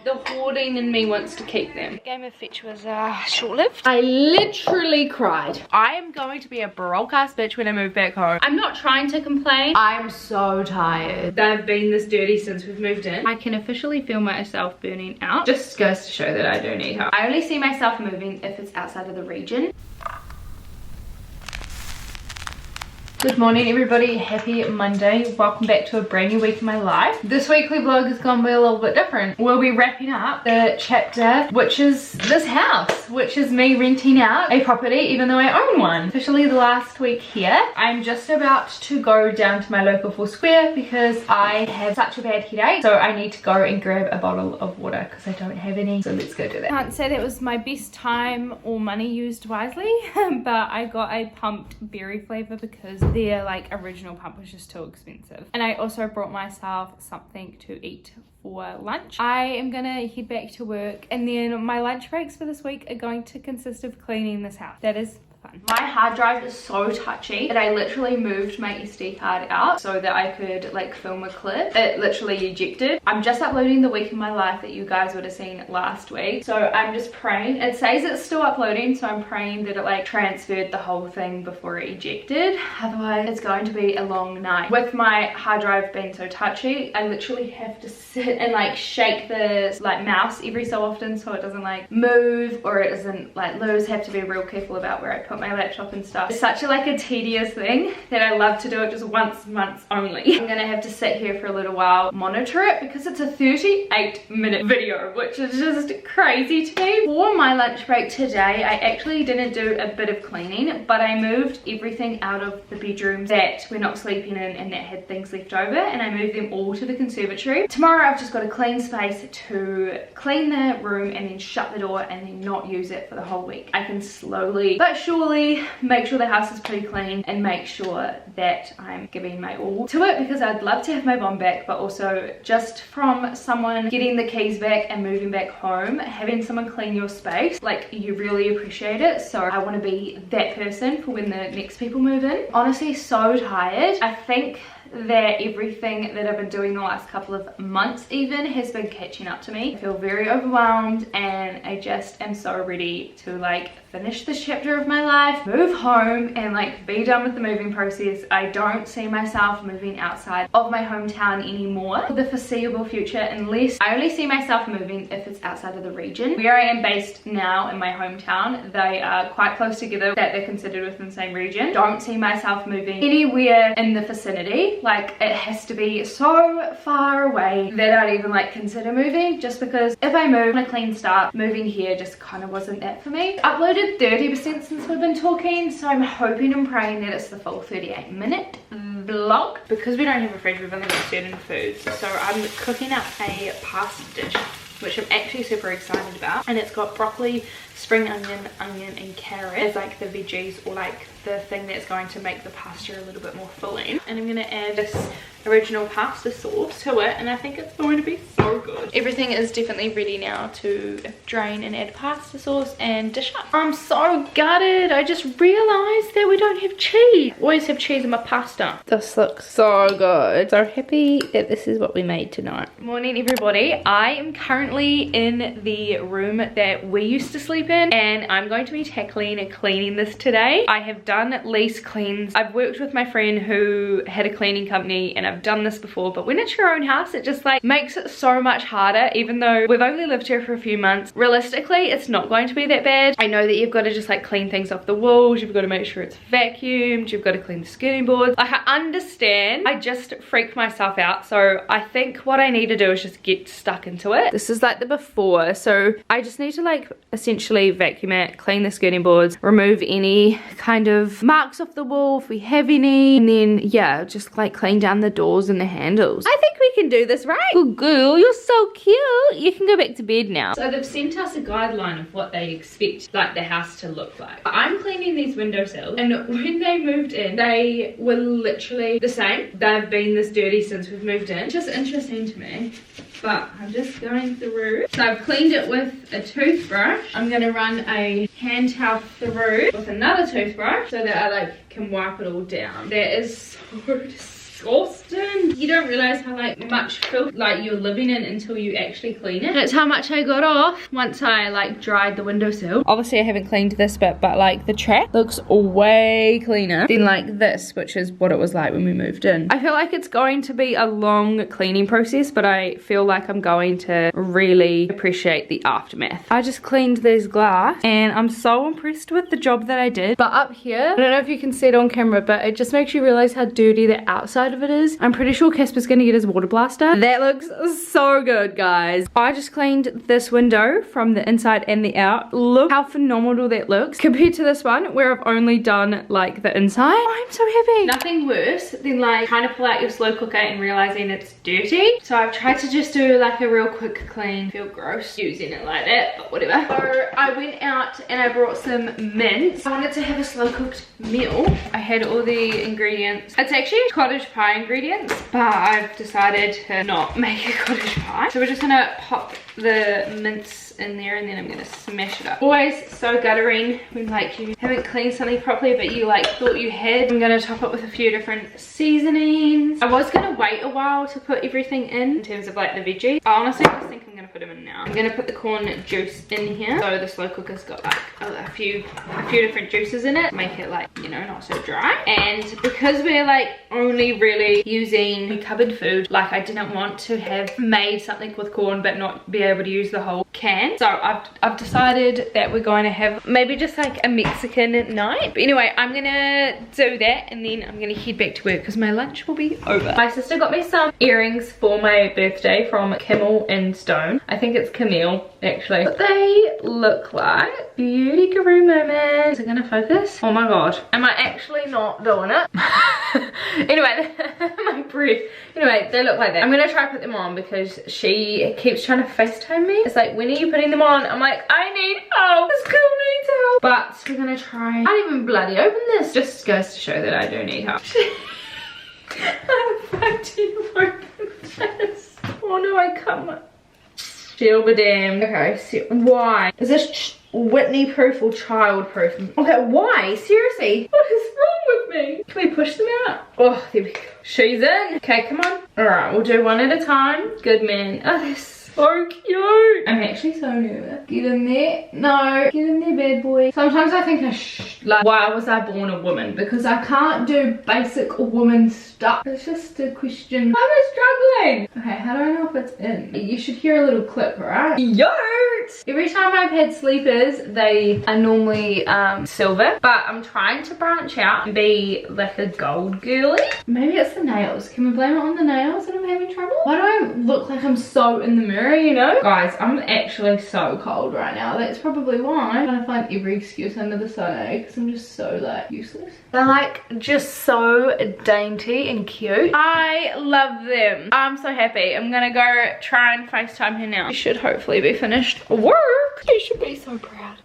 The hoarding in me wants to keep them. Game of fetch was short-lived. I literally cried. I am going to be a broke ass bitch when I move back home. I'm not trying to complain. I'm so tired. They've been this dirty since we've moved in. I can officially feel myself burning out. Just goes to show that I do need help. I only see myself moving if it's outside of the region. Good morning everybody, happy Monday. Welcome back to a brand new week in my life. This weekly vlog is gonna be a little bit different. We'll be wrapping up the chapter, which is this house, which is me renting out a property even though I own one. Officially the last week here. I'm just about to go down to my local Foursquare because I have such a bad headache. So I need to go and grab a bottle of water because I don't have any. So let's go do that. I can't say that was my best time or money used wisely, but I got a pumped berry flavor because their like original pump was just too expensive. And I also brought myself something to eat for lunch. I am gonna head back to work and then my lunch breaks for this week are going to consist of cleaning this house. That is fun. My hard drive is so touchy that I literally moved my SD card out so that I could like film a clip. It literally ejected. I'm just uploading the week in my life that you guys would have seen last week. So I'm just praying. It says it's still uploading, so I'm praying that it like transferred the whole thing before it ejected. Otherwise it's going to be a long night. With my hard drive being so touchy, I literally have to sit and like shake the like mouse every so often so it doesn't like move or it doesn't like lose. Have to be real careful about where I put my laptop and stuff. It's such a tedious thing that I love to do it just once a month only. I'm gonna have to sit here for a little while, monitor it because it's a 38-minute video, which is just crazy to me. For my lunch break today, I actually didn't do a bit of cleaning, but I moved everything out of the bedrooms that we're not sleeping in and that had things left over, and I moved them all to the conservatory. Tomorrow I've just got a clean space to clean the room and then shut the door and then not use it for the whole week. I can slowly but surely make sure the house is pretty clean and make sure that I'm giving my all to it because I'd love to have my mom back, but also just from someone getting the keys back and moving back home, having someone clean your space, like you really appreciate it. So I want to be that person for when the next people move in. Honestly, so tired. I think that everything that I've been doing the last couple of months even has been catching up to me. I feel very overwhelmed and I just am so ready to like finish this chapter of my life, move home and like be done with the moving process. I don't see myself moving outside of my hometown anymore for the foreseeable future, unless I only see myself moving if it's outside of the region. Where I am based now in my hometown, they are quite close together that they're considered within the same region. Don't see myself moving anywhere in the vicinity. Like it has to be so far away that I'd even like consider moving, just because if I move on a clean start, moving here just kind of wasn't that for me. Uploaded 30% since we've been talking, so I'm hoping and praying that it's the full 38-minute vlog. Because we don't have a fridge, we've only got certain foods, so I'm cooking up a pasta dish which I'm actually super excited about, and it's got broccoli, spring onion and carrot as like the veggies or like the thing that's going to make the pasta a little bit more filling. And I'm going to add this original pasta sauce to it, and I think it's going to be so good. Everything is definitely ready now to drain and add pasta sauce and dish up. I'm so gutted. I just realized that we don't have cheese. Always have cheese in my pasta. This looks so good. So happy that this is what we made tonight. Morning everybody. I am currently in the room that we used to sleep in, and I'm going to be tackling and cleaning this today. I have done lease cleans. I've worked with my friend who had a cleaning company and I've done this before, but when it's your own house it just like makes it so much harder. Even though we've only lived here for a few months, realistically it's not going to be that bad. I know that you've got to just like clean things off the walls, you've got to make sure it's vacuumed, you've got to clean the skirting boards. Like I understand, I just freaked myself out, so I think what I need to do is just get stuck into it. This is like the before, so I just need to like essentially vacuum it, clean the skirting boards, remove any kind of marks off the wall if we have any, and then yeah, just like clean down the doors and the handles. I think we can do this, right? Good girl, you're so cute. You can go back to bed now. So they've sent us a guideline of what they expect like the house to look like. I'm cleaning these windowsills, and when they moved in they were literally the same. They've been this dirty since we've moved in. It's just interesting to me. But I'm just going through. So I've cleaned it with a toothbrush. I'm going to run a hand towel through with another toothbrush so that I like can wipe it all down. That is so disgusting. You don't realize how like much filth like you're living in until you actually clean it. That's how much I got off once I like dried the windowsill. Obviously I haven't cleaned this bit, but like the track looks way cleaner than like this, which is what it was like when we moved in. I feel like it's going to be a long cleaning process, but I feel like I'm going to really appreciate the aftermath. I just cleaned this glass and I'm so impressed with the job that I did. But up here, I don't know if you can see it on camera, but it just makes you realize how dirty the outside of it is. I'm pretty sure Casper's gonna get his water blaster. That looks so good, guys. I just cleaned this window from the inside and the out. Look how phenomenal that looks compared to this one where I've only done like the inside. Oh, I'm so happy. Nothing worse than like trying to pull out your slow cooker and realizing it's dirty. So I've tried to just do like a real quick clean. Feel gross using it like that, but whatever. So I went out and I brought some mince. I wanted to have a slow cooked meal. I had all the ingredients. It's actually cottage pie ingredients, but I've decided to not make a cottage pie. So we're just gonna pop the mince in there and then I'm gonna smash it up. Always so guttering when like you haven't cleaned something properly but you like thought you had. I'm gonna top it with a few different seasonings. I was gonna wait a while to put everything in terms of like the veggies. I honestly just think I'm gonna put them in now. I'm gonna put the corn juice in here. So the slow cooker's got like a few different juices in it. Make it like, you know, not so dry. And because we're like only really using cupboard food, like I didn't want to have made something with corn but not be able to use the whole can. So I've decided that we're going to have maybe just like a Mexican night. But anyway, I'm gonna do that and then I'm gonna head back to work because my lunch will be over. My sister got me some earrings for my birthday from Camel and Stone. I think it's Camille actually. But they look like beauty guru moments. Is it gonna focus? Oh my god. Am I actually not doing it? Anyway, my breath. Anyway, they look like that. I'm gonna try to put them on because she keeps trying to FaceTime me. It's like, when are you putting them on? I'm like, I need help. This girl needs help. But we're gonna try. I can't even bloody open this. Just goes to show that I do need help. I fucking open this. Oh no, I can't. She'll be damned. Okay, so why? Is this Whitney proof or child proof? Okay, why? Seriously? What is wrong with me? Can we push them out? Oh, there we go. She's in. Okay, come on. Alright, we'll do one at a time. Good man. Oh, they're so cute. I'm actually so nervous. Get in there. No. Get in there, bad boy. Sometimes I think like, why was I born a woman? Because I can't do basic woman stuff. It's just a question. I'm struggling. Okay, how do I know if it's in? You should hear a little clip, right? Yurt! Every time I've had sleepers, they are normally silver. But I'm trying to branch out and be like a gold girly. Maybe it's the nails. Can we blame it on the nails that I'm having trouble? Why do I look like I'm so in the mirror, you know? Guys, I'm actually so cold right now. That's probably why. I'm trying to find every excuse under the sun, eh? Because I'm just so like useless. They're like just so dainty and cute. I love them. I'm so happy. I'm gonna go try and FaceTime her now. She should hopefully be finished work. You should be so proud.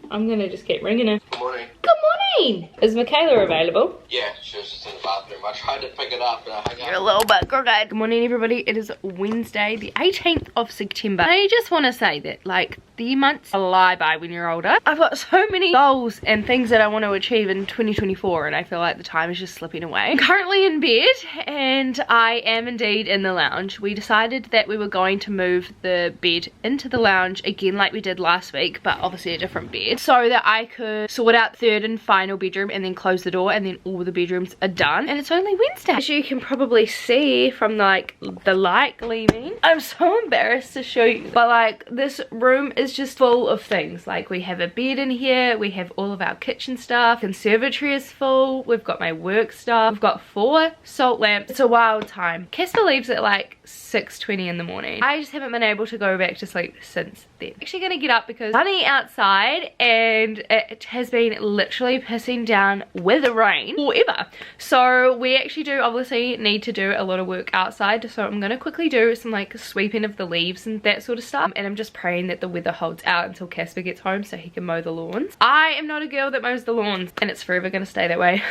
I'm gonna just keep ringing her. Good morning. Good morning. Is Michaela available? Yeah, she was just in the bathroom. I tried to pick it up, but I hung You're a little bit crooked. Good morning, everybody. It is Wednesday, the 18th of September. I just want to say that, like, the months fly by when you're older. I've got so many goals and things that I want to achieve in 2024, and I feel like the time is just slipping away. I'm currently in bed, and I am indeed in the lounge. We decided that we were going to move the bed into the lounge again like we did last week, but obviously a different bed, so that I could sort out third and final bedroom and then close the door, and then all the bedrooms are done. And it's only Wednesday. As you can probably see from like the light gleaming, I'm so embarrassed to show you, but like this room is just full of things. Like, we have a bed in here, we have all of our kitchen stuff, conservatory is full, we've got my work stuff, we've got 4 salt lamps. It's a wild time. Casper leaves at like 6:20 in the morning. I just haven't been able to go back to sleep since then. I'm actually gonna get up because sunny outside and it has been literally pissing down with the rain forever. So we actually do obviously need to do a lot of work outside, so I'm gonna quickly do some like sweeping of the leaves and that sort of stuff, and I'm just praying that the weather holds out until Casper gets home so he can mow the lawns. I am not a girl that mows the lawns, and it's forever gonna stay that way.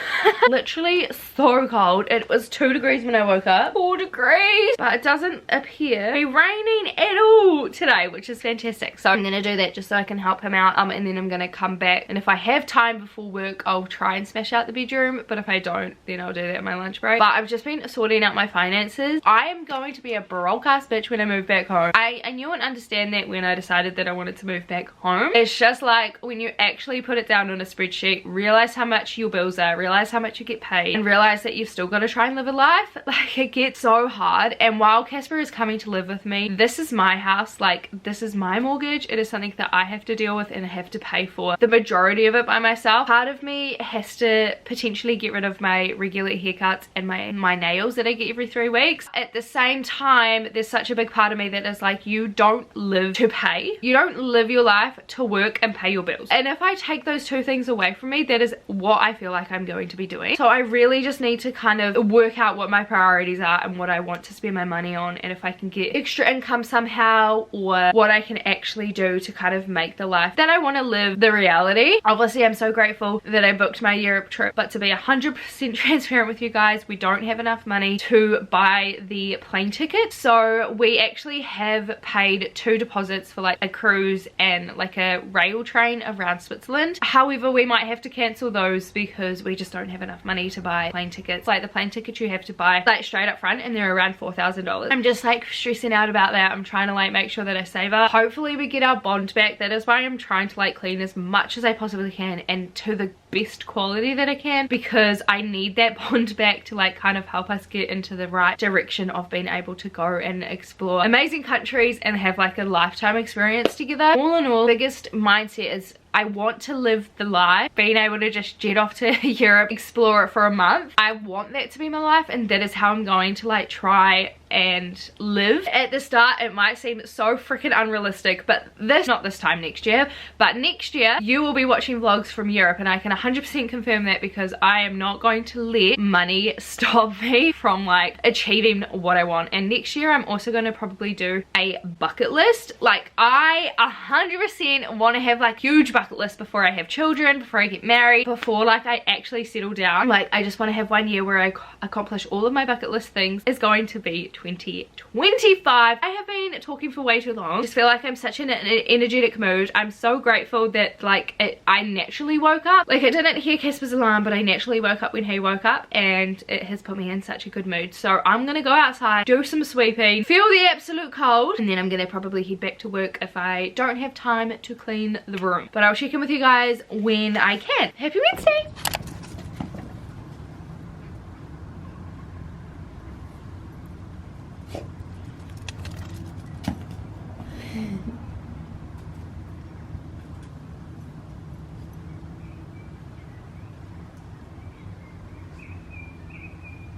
Literally so cold. It was 2 degrees when I woke up, 4 degrees, but it doesn't appear to be raining at all today, which is fantastic. So I'm gonna do that just so I can help him out, and then I'm gonna come back, and if I have time before work, I'll try and smash out the bedroom, but if I don't, then I'll do that at my lunch break. But I've just been sorting out my finances. I am going to be a broke ass bitch when I move back home. I knew and understand that when I decided that I wanted to move back home. It's just like when you actually put it down on a spreadsheet, realize how much your bills are, realize how much you get paid, and realize that you've still got to try and live a life. Like, it gets so hard. And while Casper is coming to live with me, this is my house, like this is my mortgage. It is something that I have to deal with and I have to pay for the majority of it by myself. Part of me has to potentially get rid of my regular haircuts and my nails that I get every 3 weeks. At the same time, there's such a big part of me that is like, you don't live to pay. You don't live your life to work and pay your bills. And if I take those 2 things away from me, that is what I feel like I'm going to be doing. So I really just need to kind of work out what my priorities are and what I want to spend my money on, and if I can get extra income somehow, or what I can actually do to kind of make the life that I want to live the reality. Obviously, I'm so grateful that I booked my Europe trip, but to be 100% transparent with you guys, we don't have enough money to buy the plane ticket. So we actually have paid 2 deposits for like a cruise and like a rail train around Switzerland. However, we might have to cancel those because we just don't have enough money to buy plane tickets. Like, the plane tickets you have to buy like straight up front, and they're around $4,000. I'm just like stressing out about that. I'm trying to like make sure that I save up. Hopefully we get our bond back. That is why I'm trying to like clean as much as I possibly can and to the best quality that I can, because I need that bond back to like kind of help us get into the right direction of being able to go and explore amazing countries and have like a lifetime experience together. All in all, biggest mindset is I want to live the life, being able to just jet off to Europe, explore it for a month. I want that to be my life, and that is how I'm going to like try and live. At the start it might seem so freaking unrealistic, but not this time next year, but next year you will be watching vlogs from Europe, and I can 100% confirm that, because I am not going to let money stop me from like achieving what I want. And next year I'm also going to probably do a bucket list. Like, I 100% want to have like huge bucket list before I have children, before I get married, before like I actually settle down. Like, I just want to have 1 year where I accomplish all of my bucket list things. Is going to be 2025. I have been talking for way too long. I just feel like I'm such in an energetic mood. I'm so grateful that like I naturally woke up. Like, I didn't hear Casper's alarm, but I naturally woke up when he woke up, and it has put me in such a good mood. So I'm gonna go outside, do some sweeping, feel the absolute cold, and then I'm gonna probably head back to work if I don't have time to clean the room. But I'll check in with you guys when I can. Happy Wednesday!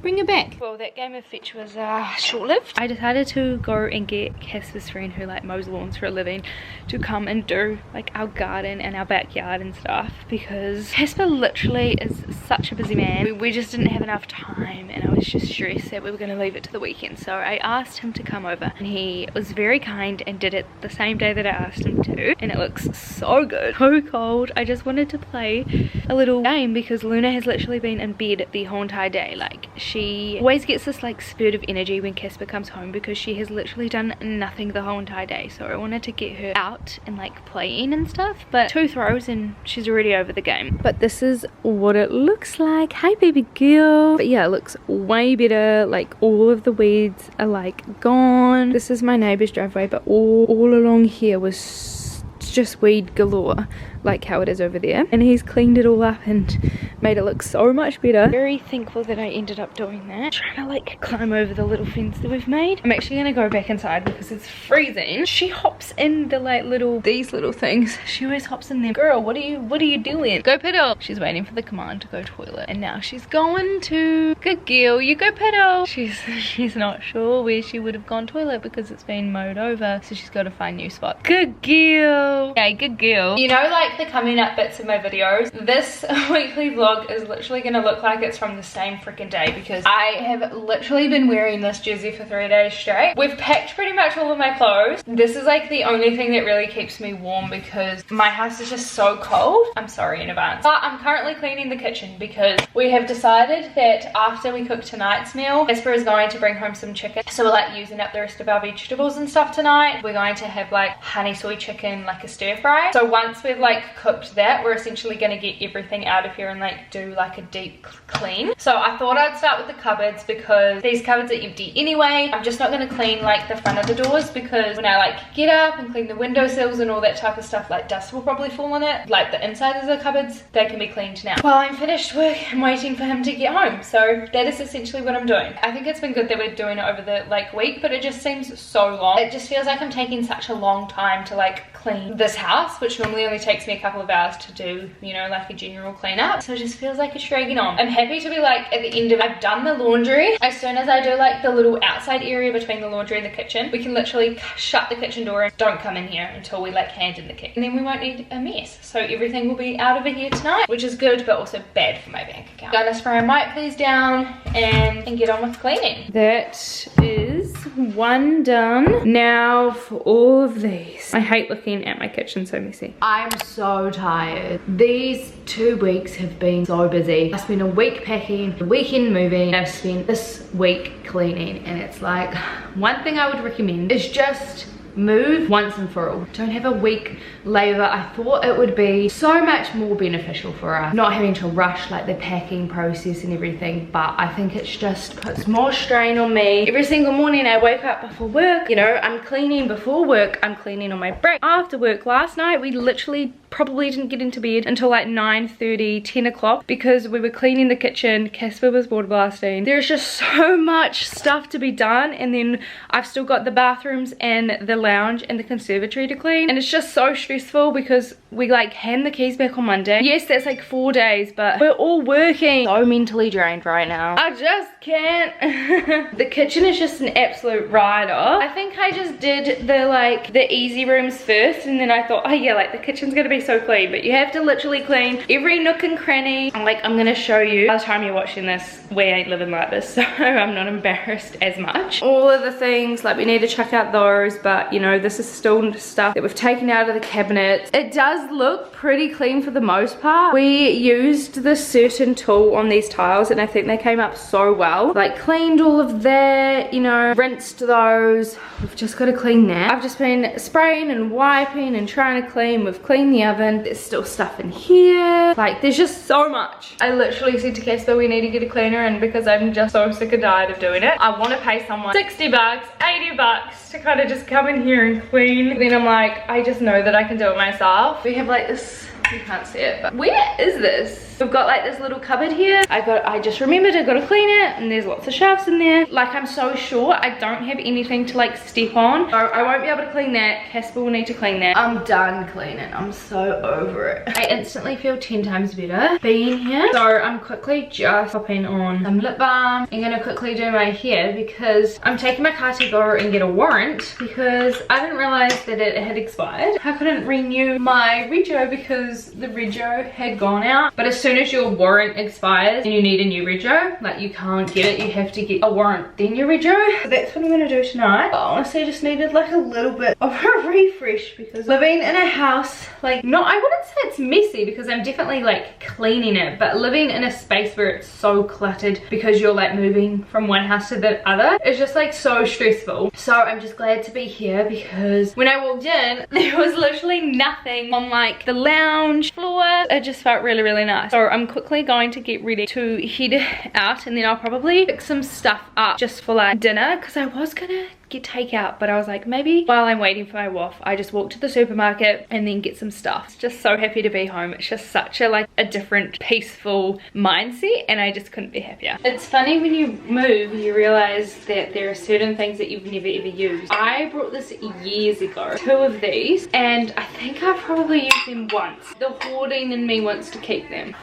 Bring it back. Well, that game of fetch was short-lived. I decided to go and get Casper's friend, who like mows lawns for a living, to come and do like our garden and our backyard and stuff, because Casper literally is such a busy man. We just didn't have enough time, and I was just stressed that we were going to leave it to the weekend. So I asked him to come over, and he was very kind and did it the same day that I asked him to, and it looks so good. So cold. I just wanted to play a little game, because Luna has literally been in bed the whole entire day. Like, she always gets this like spurt of energy when Casper comes home, because she has literally done nothing the whole entire day. So I wanted to get her out and like playing and stuff, but 2 throws and she's already over the game. But this is what it looks like. Hi baby girl. But yeah, it looks way better. Like, all of the weeds are like gone. This is my neighbor's driveway, but all along here was just weed galore, like how it is over there, and he's cleaned it all up and made it look so much better. Very thankful that I ended up doing that. Trying to like climb over the little fence that we've made. I'm actually gonna go back inside because it's freezing. She hops in the like these little things. She always hops in them. Girl, what are you doing? Go pedal. She's waiting for the command to go toilet, and now she's going to. Good girl, you go pedal. She's not sure where she would have gone toilet because it's been mowed over, so she's got to find new spot. Good girl. girl. Okay, good girl. You know, like the coming up bits of my videos, this weekly vlog is literally gonna look like it's from the same freaking day because I have literally been wearing this jersey for 3 days straight. We've packed pretty much all of my clothes. This is like the only thing that really keeps me warm because my house is just so cold. I'm sorry in advance. But I'm currently cleaning the kitchen because we have decided that after we cook tonight's meal, Casper is going to bring home some chicken. So we're like using up the rest of our vegetables and stuff tonight. We're going to have like honey soy chicken, like a stir fry. So once we've like cooked that, we're essentially going to get everything out of here and like do like a deep clean. So I thought I'd start with the cupboards because these cupboards are empty anyway. I'm just not going to clean like the front of the doors because when I like get up and clean the windowsills and all that type of stuff, like dust will probably fall on it. Like the inside of the cupboards, they can be cleaned now. While I'm finished work, I'm waiting for him to get home. So that is essentially what I'm doing. I think it's been good that we're doing it over the like week, but it just seems so long. It just feels like I'm taking such a long time to like clean this house, which normally only takes me a couple of hours to do, you know, like a general cleanup. So it just feels like it's dragging on. I'm happy to be like at the end of, I've done the laundry. As soon as I do like the little outside area between the laundry and the kitchen, we can literally shut the kitchen door and don't come in here until we like hand in the key. And then we won't need a mess. So everything will be out of here tonight, which is good, but also bad for my bank account. Gonna spray my white please down and get on with cleaning. That is one done. Now for all of these. I hate looking at my kitchen so messy. I'm so tired. These 2 weeks have been so busy. I spent a week packing, a weekend moving, and I've spent this week cleaning, and it's like, one thing I would recommend is just move once and for all. Don't have a week later. I thought it would be so much more beneficial for us not having to rush like the packing process and everything, but I think it's just puts more strain on me. Every single morning I wake up before work, you know, I'm cleaning before work, I'm cleaning on my break, after work. Last night we literally probably didn't get into bed until like 9:30, 10 o'clock because we were cleaning the kitchen. Casper was water blasting. There's just so much stuff to be done, and then I've still got the bathrooms and the lounge and the conservatory to clean, and it's just so stressful because we like hand the keys back on Monday. Yes, that's like 4 days, but we're all working. So mentally drained right now. I just can't. The kitchen is just an absolute write-off. I think I just did the easy rooms first, and then I thought, oh yeah, like the kitchen's gonna be so clean, but you have to literally clean every nook and cranny. Like, I'm gonna show you, by the time you're watching this, we ain't living like this, so I'm not embarrassed as much. All of the things, like we need to chuck out those, but you know, this is still stuff that we've taken out of the cabinets. It does look pretty clean for the most part. We used this certain tool on these tiles and I think they came up so well. Like cleaned all of that, you know, rinsed those. We've just got to clean that. I've just been spraying and wiping and trying to clean. We've cleaned the oven. There's still stuff in here. Like there's just so much. I literally said to Casper we need to get a cleaner, and because I'm just so sick and tired of doing it, I want to pay someone 60 bucks, 80 bucks to kind of just come in here and clean. Then I'm like, I just know that I can do it myself. We have like this, you can't see it, but where is this? We've got like this little cupboard here. I just remembered I gotta clean it, and there's lots of shelves in there. Like I'm so short, I don't have anything to like step on. So I won't be able to clean that. Casper will need to clean that. I'm done cleaning. I'm so over it. I instantly feel 10 times better being here. So I'm quickly just popping on some lip balm. I'm gonna quickly do my hair because I'm taking my car to go and get a warrant because I didn't realize that it had expired. I couldn't renew my rego because the rego had gone out. But as soon as your warrant expires and you need a new rego, like you can't get it, you have to get a warrant then your rego. So that's what I'm gonna do tonight. But honestly I just needed like a little bit of a refresh because living in a house, like, no, I wouldn't say it's messy because I'm definitely like cleaning it, but living in a space where it's so cluttered because you're like moving from one house to the other, it's just like so stressful. So I'm just glad to be here because when I walked in there was literally nothing on like the lounge floor. It just felt really, really nice. So I'm quickly going to get ready to head out, and then I'll probably pick some stuff up just for like dinner because I was gonna get takeout, but I was like, maybe while I'm waiting for my WAF I just walk to the supermarket and then get some stuff. Just so happy to be home. It's just such a like a different peaceful mindset, and I just couldn't be happier. It's funny when you move you realize that there are certain things that you've never ever used. I brought this years ago, 2 of these, and I think I've probably used them once. The hoarding in me wants to keep them.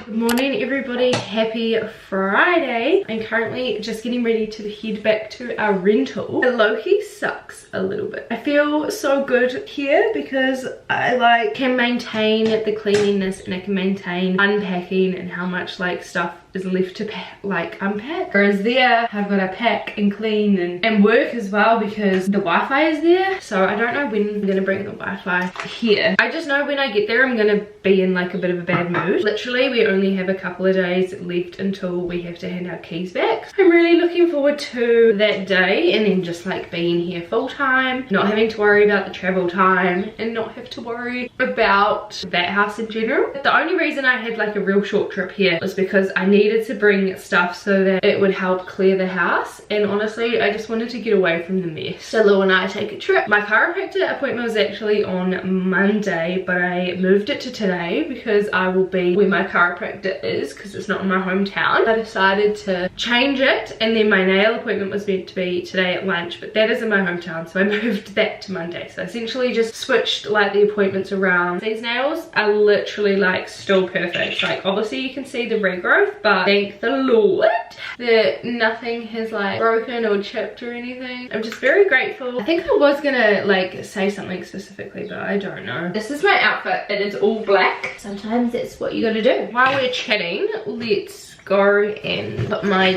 Good morning everybody, happy Friday. I'm currently just getting ready to head back to our rental. The low-key sucks a little bit. I feel so good here because I can maintain the cleanliness and I can maintain unpacking and how much stuff is left to unpack. Whereas there, I've got to pack and clean and work as well because the Wi-Fi is there. So I don't know when I'm going to bring the Wi-Fi here. I just know when I get there, I'm going to be in a bit of a bad mood. Literally, we only have a couple of days left until we have to hand our keys back. I'm really looking forward to that day and then just being here full time, not having to worry about the travel time and not have to worry about that house in general. The only reason I had a real short trip here was because I needed to bring stuff so that it would help clear the house, and honestly I just wanted to get away from the mess. So Lou and I take a trip. My chiropractor appointment was actually on Monday, but I moved it to today because I will be where my chiropractor is because it's not in my hometown. I decided to change it, and then my nail appointment was meant to be today at lunch, but that is in my hometown, so I moved that to Monday. So I essentially just switched the appointments around. These nails are literally still perfect. Obviously you can see the regrowth, but thank the Lord that nothing has broken or chipped or anything. I'm just very grateful. I think I was gonna say something specifically, but I don't know. This is my outfit. It is all black. Sometimes that's what you gotta do. While we're chatting, let's go and put my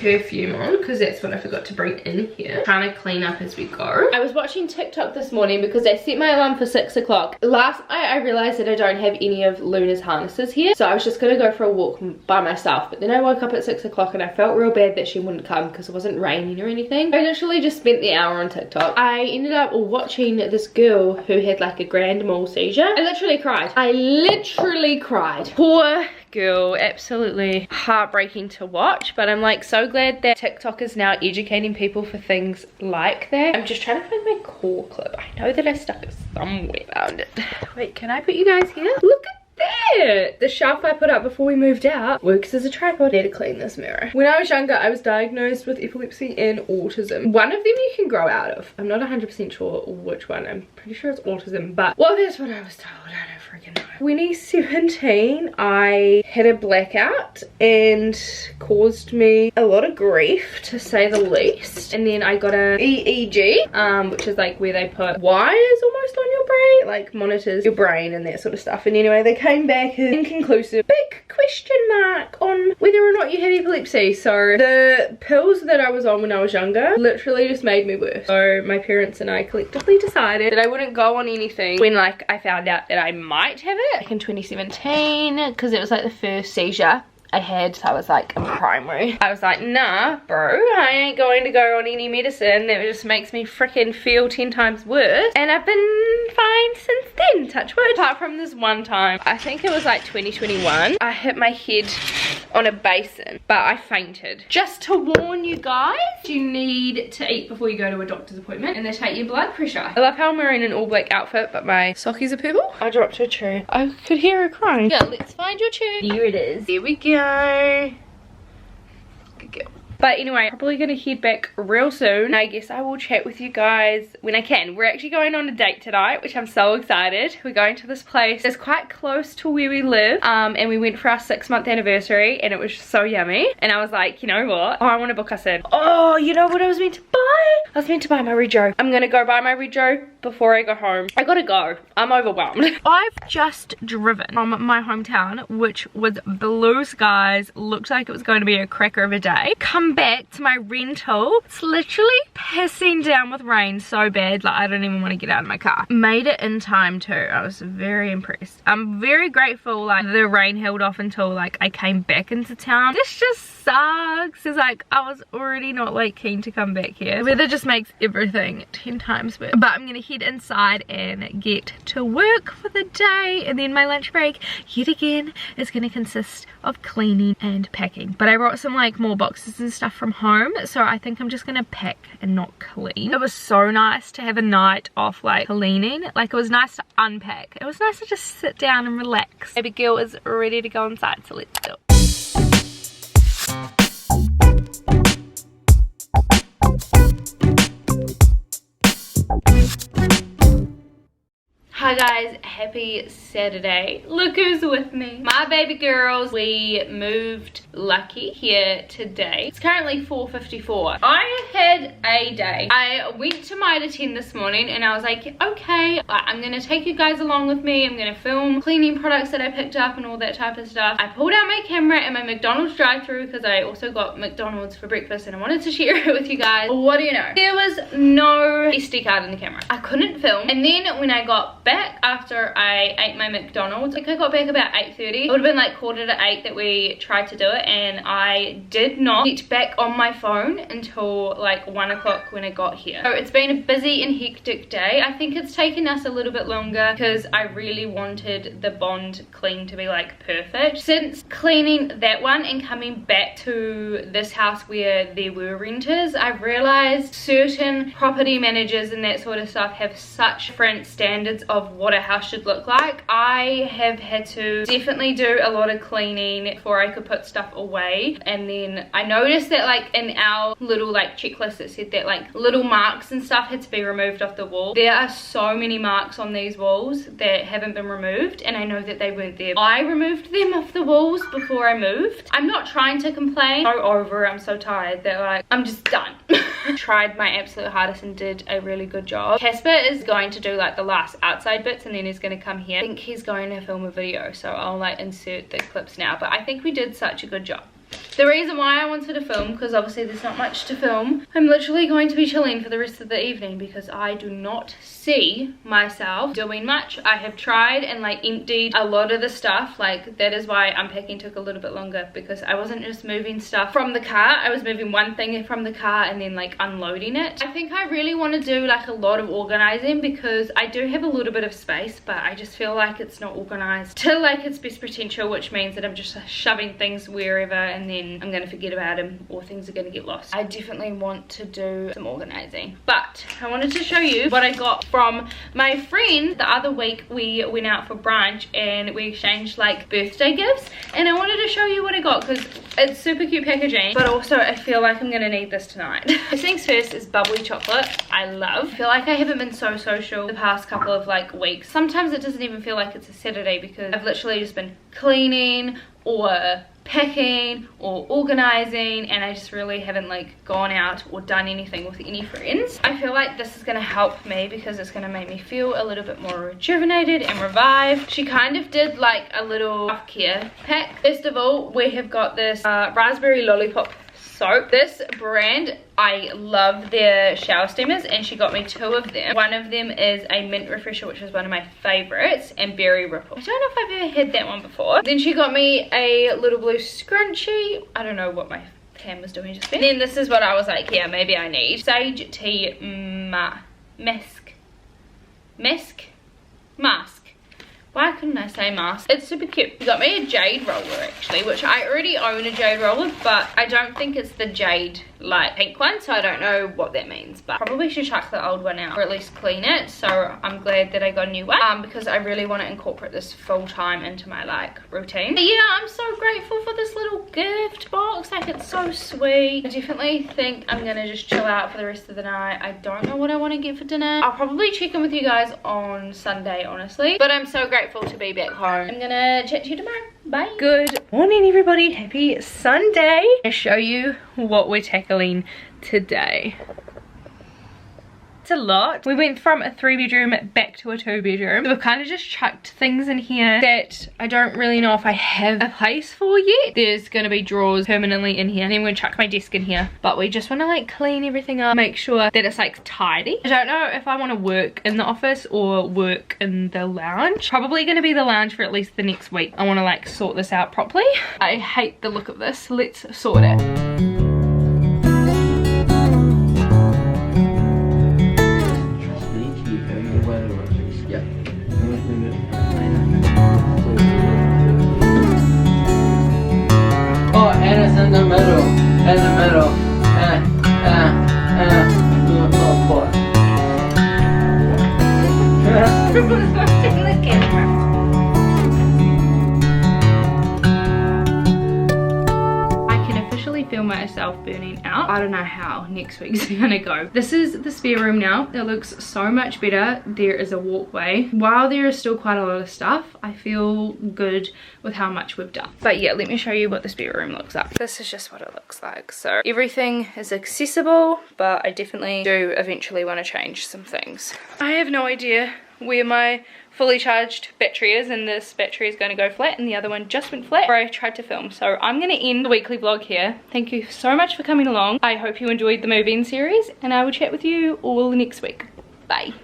perfume on because that's what I forgot to bring in here. Trying to clean up as we go. I was watching TikTok this morning because I set my alarm for 6 o'clock. Last night I realized that I don't have any of Luna's harnesses here, so I was just gonna go for a walk by myself, but then I woke up at 6 o'clock and I felt real bad that she wouldn't come because it wasn't raining or anything. I literally just spent the hour on TikTok. I ended up watching this girl who had a grand mal seizure. I literally cried. I literally cried. Poor girl, absolutely heartbreaking to watch, but I'm so glad that TikTok is now educating people for things like that. I'm just trying to find my core clip. I know that I stuck it somewhere. Found it. Wait, can I put you guys here? Look at that! The shelf I put up before we moved out works as a tripod. I need to clean this mirror. When I was younger, I was diagnosed with epilepsy and autism. One of them you can grow out of. I'm not 100% sure which one. I'm pretty sure it's autism, but well, that's what I was told. I don't freaking know. 2017, I had a blackout and caused me a lot of grief, to say the least. And then I got a EEG, which is where they put wires almost on your brain, monitors your brain and that sort of stuff. And anyway, they came back inconclusive. Big question mark on whether or not you have epilepsy. So the pills that I was on when I was younger literally just made me worse. So my parents and I collectively decided that I wouldn't go on anything when I found out that I might have it. Back in 2017, because it was the first seizure I had, so I was in primary. I was nah bro, I ain't going to go on any medicine that just makes me freaking feel 10 times worse, and I've been fine since then, touch wood. Apart from this one time, I think it was 2021, I hit my head on a basin, but I fainted. Just to warn you guys, you need to eat before you go to a doctor's appointment, and they take your blood pressure. I love how I'm wearing an all black outfit, but my sockies are purple. I dropped her chair. I could hear her crying. Yeah, let's find your chair. Here it is. There we go. Good girl. But anyway, probably gonna head back real soon. I guess I will chat with you guys when I can. We're actually going on a date tonight, which I'm so excited. We're going to this place. It's quite close to where we live, and we went for our 6-month anniversary, and it was so yummy. And I was you know what? Oh, I want to book us in. Oh, you know what I was meant to buy? I was meant to buy my Rego. I'm gonna go buy my Rego before I go home. I gotta go. I'm overwhelmed. I've just driven from my hometown, which was blue skies, looked like it was going to be a cracker of a day. Come back to my rental. It's literally pissing down with rain so bad, I don't even want to get out of my car. Made it in time too. I was very impressed. I'm very grateful the rain held off until I came back into town. This just sucks. It's I was already not keen to come back here. The weather just makes everything 10 times worse. But I'm gonna head inside and get to work for the day, and then my lunch break yet again is gonna consist of cleaning and packing. But I brought some more boxes and stuff from home, so I think I'm just gonna pack and not clean. It was so nice to have a night off cleaning. It was nice to unpack. It was nice to just sit down and relax. Baby girl is ready to go inside, so let's do it. Hi guys, happy Saturday. Look who's with me. My baby girls. We moved Lucky here today. It's currently 4:54. I had a day. I went to Mitre 10 this morning and I was like, okay, I'm gonna take you guys along with me. I'm gonna film cleaning products that I picked up and all that type of stuff. I pulled out my camera and my McDonald's drive-thru because I also got McDonald's for breakfast and I wanted to share it with you guys. What do you know? There was no SD card in the camera. I couldn't film. And then when I got back after I ate my McDonald's, I think I got back about 8:30. It would have been like 7:45 that we tried to do it, and I did not get back on my phone until like 1 o'clock when I got here. So it's been a busy and hectic day. I think it's taken us a little bit longer because I really wanted the Bond clean to be like perfect. Since cleaning that one and coming back to this house where there were renters, I've realized certain property managers and that sort of stuff have such different standards of what a house should look like. I have had to definitely do a lot of cleaning before I could put stuff away, and then I noticed that like in our little like checklist it said that like little marks and stuff had to be removed off the wall. There are so many marks on these walls that haven't been removed, and I know that they weren't there. I removed them off the walls before I moved. I'm not trying to complain. I'm so over it. I'm so tired that like I'm just done. Tried my absolute hardest and did a really good job. Casper is going to do like the last outside bits and then he's going to come here. I think he's going to film a video, so I'll like insert the clips now, but I think we did such a good job. The reason why I wanted to film, because obviously there's not much to film, I'm literally going to be chilling for the rest of the evening because I do not see myself doing much. I have tried and like emptied a lot of the stuff. Like that is why unpacking took a little bit longer, because I wasn't just moving stuff from the car. I was moving one thing from the car and then like unloading it. I think I really want to do like a lot of organizing because I do have a little bit of space, but I just feel like it's not organized to like its best potential, which means that I'm just shoving things wherever and then I'm going to forget about them or things are going to get lost. I definitely want to do some organizing, but I wanted to show you what I got from my friend the other week. We went out for brunch and we exchanged like birthday gifts, and I wanted to show you what I got because it's super cute packaging, but also I feel like I'm going to need this tonight. First things first is bubbly chocolate. I love. I feel like I haven't been so social the past couple of like weeks. Sometimes it doesn't even feel like it's a Saturday because I've literally just been cleaning or packing or organizing, and I just really haven't like gone out or done anything with any friends. I feel like this is going to help me because it's going to make me feel a little bit more rejuvenated and revived. She kind of did like a little self-care pack. First of all, we have got this raspberry lollipop soap. This brand, I love their shower steamers, and she got me 2 of them. One of them is a mint refresher, which is one of my favorites, and berry ripple. I don't know if I've ever had that one before. Then she got me a little blue scrunchie. I don't know what my cam was doing just then. Then this is what I was like, yeah, maybe I need. Sage tea mask. Why couldn't I say mask? It's super cute. She got me a jade roller actually, which I already own a jade roller, but I don't think it's the jade light pink one, so I don't know what that means, but probably should chuck the old one out or at least clean it. So I'm glad that I got a new one because I really want to incorporate this full time into my like routine. But yeah, I'm so grateful for this little gift box. Like it's so sweet. I definitely think I'm gonna just chill out for the rest of the night. I don't know what I want to get for dinner. I'll probably check in with you guys on Sunday honestly, but I'm so grateful to be back home. I'm gonna chat to you tomorrow. Bye. Good morning everybody, happy Sunday. I'll show you what we're tackling today. It's a lot. We went from a 3-bedroom back to a 2-bedroom. So we've kind of just chucked things in here that I don't really know if I have a place for yet. There's going to be drawers permanently in here, and then we're going to chuck my desk in here. But we just want to like clean everything up, make sure that it's like tidy. I don't know if I want to work in the office or work in the lounge. Probably going to be the lounge for at least the next week. I want to like sort this out properly. I hate the look of this. Let's sort it. In the middle, in the middle, I can officially feel feel myself burning out. I don't know how next week's gonna go. This is the spare room now. It looks so much better. There is a walkway. While there is still quite a lot of stuff, I feel good with how much we've done. But yeah, let me show you what the spare room looks like. This is just what it looks like. So everything is accessible, but I definitely do eventually want to change some things. I have no idea where my fully charged battery is, and this battery is going to go flat and the other one just went flat where I tried to film. So I'm going to end the weekly vlog here. Thank you so much for coming along. I hope you enjoyed the move-in series, and I will chat with you all next week. Bye.